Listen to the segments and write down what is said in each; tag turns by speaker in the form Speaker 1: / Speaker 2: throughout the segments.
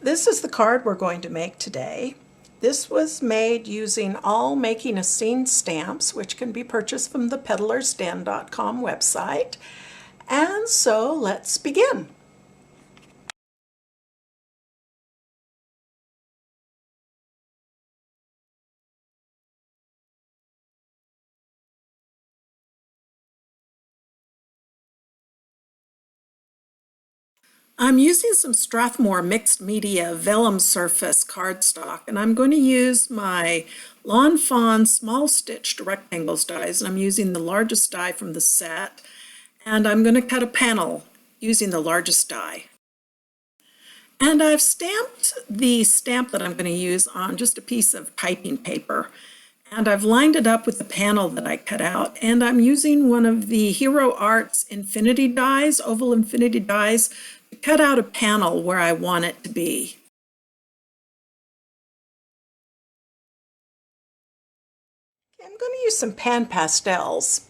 Speaker 1: This is the card we're going to make today. This was made using all Making a Scene stamps, which can be purchased from the peddlersden.com website. And so let's begin. I'm using some Strathmore mixed media vellum surface cardstock, and I'm going to use my Lawn Fawn small stitched rectangles dies, and I'm using the largest die from the set, and I'm going to cut a panel using the largest die. And I've stamped the stamp that I'm going to use on just a piece of typing paper, and I've lined it up with the panel that I cut out, and I'm using one of the Hero Arts infinity dies, oval infinity dies, to cut out a panel where I want it to be. I'm going to use some PanPastels,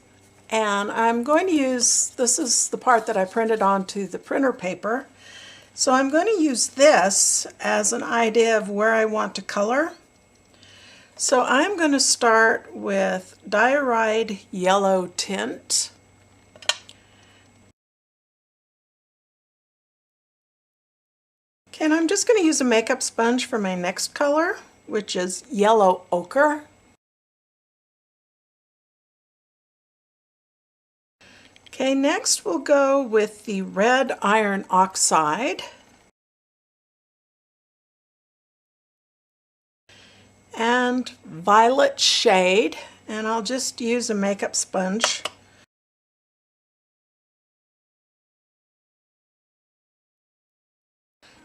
Speaker 1: and I'm going to use, this is the part that I printed onto the printer paper, so I'm going to use this as an idea of where I want to color. So I'm going to start with Diarylide yellow tint. Okay, and I'm just going to use a makeup sponge for my next color, which is yellow ochre. Okay, next we'll go with the red Iron Oxide. And violet shade, and I'll just use a makeup sponge.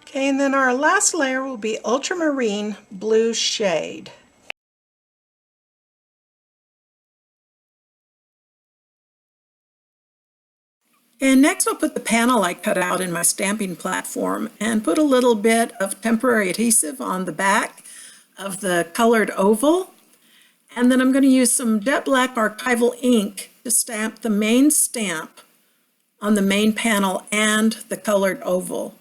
Speaker 1: Okay, and then our last layer will be Ultramarine blue shade. And next I'll put the panel I cut out in my stamping platform and put a little bit of temporary adhesive on the back of the colored oval. And then I'm going to use some jet black Archival ink to stamp the main stamp on the main panel and the colored oval.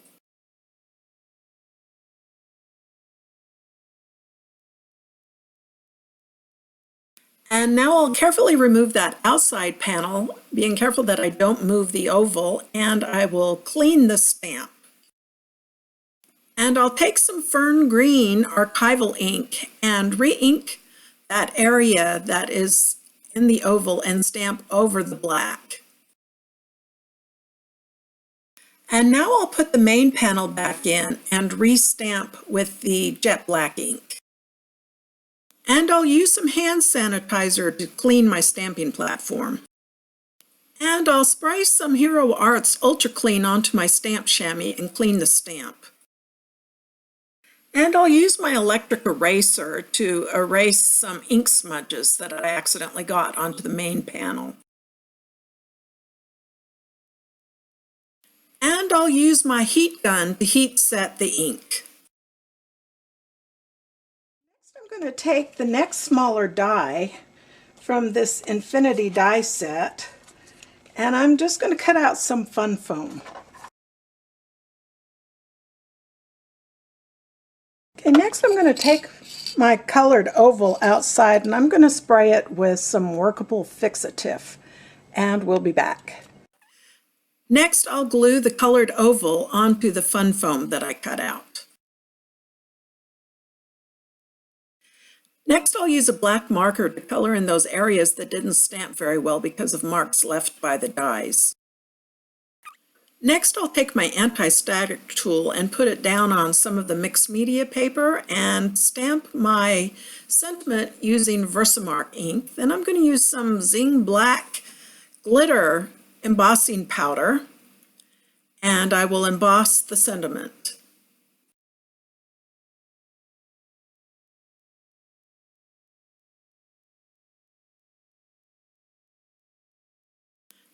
Speaker 1: And now I'll carefully remove that outside panel, being careful that I don't move the oval, and I will clean the stamp. And I'll take some Fern green Archival ink and re-ink that area that is in the oval and stamp over the black. And now I'll put the main panel back in and re-stamp with the jet black ink. And I'll use some hand sanitizer to clean my stamping platform. And I'll spray some Hero Arts Ultra Clean onto my stamp chamois and clean the stamp. And I'll use my electric eraser to erase some ink smudges that I accidentally got onto the main panel. And I'll use my heat gun to heat set the ink. I'm going to take the next smaller die from this infinity die set, and I'm just going to cut out some fun foam. Okay, next I'm going to take my colored oval outside and I'm going to spray it with some workable fixatif, and we'll be back. Next I'll glue the colored oval onto the fun foam that I cut out. Next, I'll use a black marker to color in those areas that didn't stamp very well because of marks left by the dies. Next, I'll take my anti-static tool and put it down on some of the mixed media paper and stamp my sentiment using Versamark ink. Then I'm going to use some Zing Glitter embossing powder, and I will emboss the sentiment.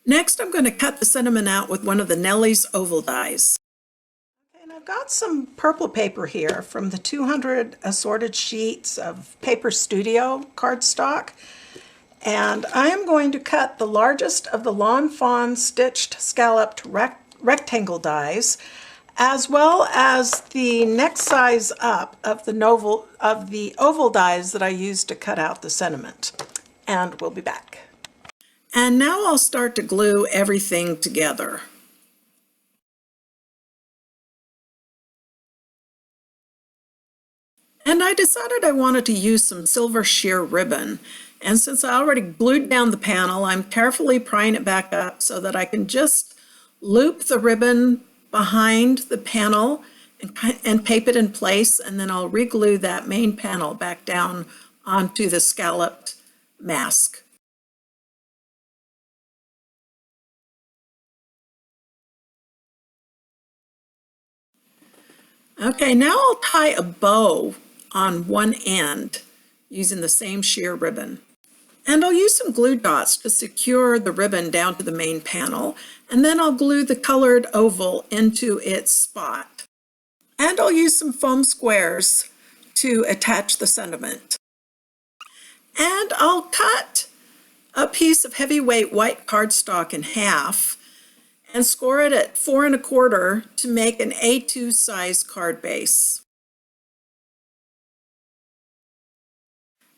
Speaker 1: Next, I'm going to cut the sentiment out with one of the Nellie's oval dies. Okay, and I've got some purple paper here from the 200 assorted sheets of Paper Studio cardstock. And I am going to cut the largest of the Lawn Fawn stitched scalloped rectangle dies as well as the next size up of the oval dies that I used to cut out the sentiment. And we'll be back. And now I'll start to glue everything together. And I decided I wanted to use some silver sheer ribbon. And since I already glued down the panel, I'm carefully prying it back up so that I can just loop the ribbon behind the panel and tape it in place, and then I'll reglue that main panel back down onto the scalloped mask. Okay, now I'll tie a bow on one end using the same sheer ribbon. And I'll use some glue dots to secure the ribbon down to the main panel, and then I'll glue the colored oval into its spot. And I'll use some foam squares to attach the sentiment. And I'll cut a piece of heavyweight white cardstock in half and score it at 4 1/4 to make an A2 size card base.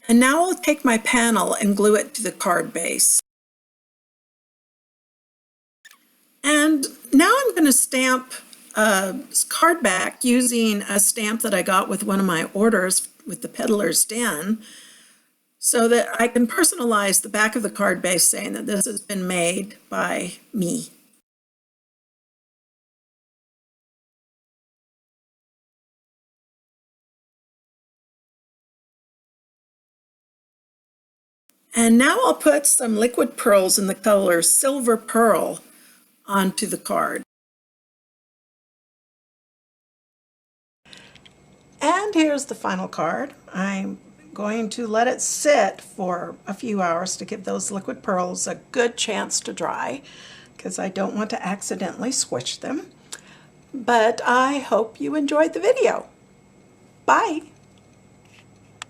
Speaker 1: And now I'll take my panel and glue it to the card base. And now I'm going to stamp a card back using a stamp that I got with one of my orders with the Peddler's Den, so that I can personalize the back of the card base saying that this has been made by me. And now I'll put some liquid pearls in the color Silver Pearl onto the card. And here's the final card. I'm going to let it sit for a few hours to give those liquid pearls a good chance to dry, because I don't want to accidentally squish them. But I hope you enjoyed the video. Bye!